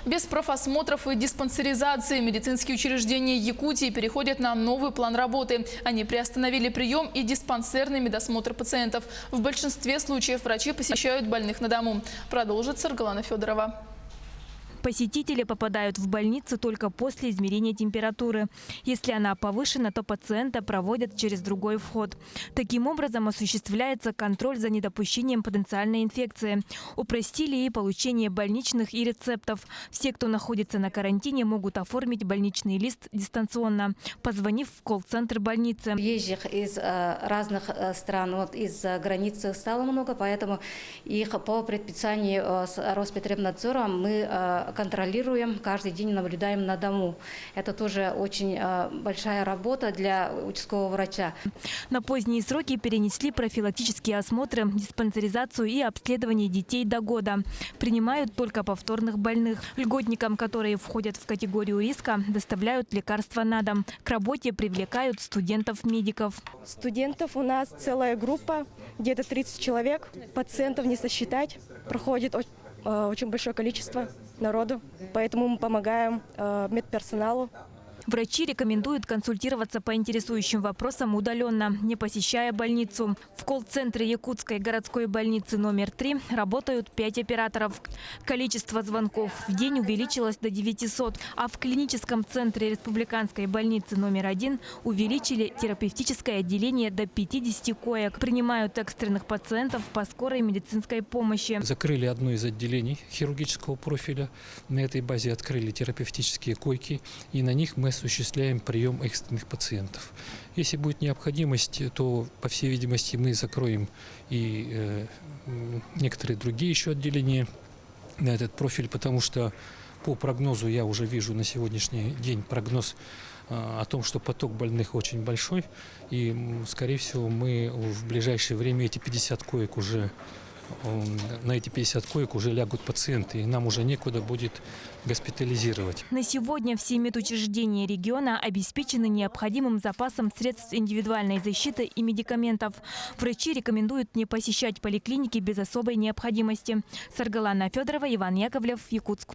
Без профосмотров и диспансеризации медицинские учреждения Якутии переходят на новый план работы. Они приостановили прием и диспансерный медосмотр пациентов. В большинстве случаев врачи посещают больных на дому. Продолжит Саргалана Федорова. Посетители попадают в больницу только после измерения температуры. Если она повышена, то пациента проводят через другой вход. Таким образом осуществляется контроль за недопущением потенциальной инфекции. Упростили и получение больничных и рецептов. Все, кто находится на карантине, могут оформить больничный лист дистанционно, позвонив в колл-центр больницы. Приезжих из разных стран, из-за границы стало много, поэтому их по предписанию с Роспотребнадзором мы контролируем, каждый день наблюдаем на дому. Это тоже очень большая работа для участкового врача. На поздние сроки перенесли профилактические осмотры, диспансеризацию и обследование детей до года. Принимают только повторных больных. Льготникам, которые входят в категорию риска, доставляют лекарства на дом. К работе привлекают студентов-медиков. Студентов у нас целая группа, где-то 30 человек. Пациентов не сосчитать. Проходит очень большое количество народу, поэтому мы помогаем медперсоналу. Врачи рекомендуют консультироваться по интересующим вопросам удаленно, не посещая больницу. В колл-центре Якутской городской больницы номер 3 работают 5 операторов. Количество звонков в день увеличилось до 900, а в клиническом центре республиканской больницы номер 1 увеличили терапевтическое отделение до 50 коек. Принимают экстренных пациентов по скорой медицинской помощи. Закрыли одно из отделений хирургического профиля. На этой базе открыли терапевтические койки, и на них мы осуществляем прием экстренных пациентов. Если будет необходимость, то, по всей видимости, мы закроем и некоторые другие еще отделения на этот профиль, потому что по прогнозу я уже вижу на сегодняшний день прогноз о том, что поток больных очень большой, и, скорее всего, мы в ближайшее время на эти 50 коек уже лягут пациенты, и нам уже некуда будет госпитализировать. На сегодня все медучреждения региона обеспечены необходимым запасом средств индивидуальной защиты и медикаментов. Врачи рекомендуют не посещать поликлиники без особой необходимости. Саргалана Федорова, Иван Яковлев, Якутск.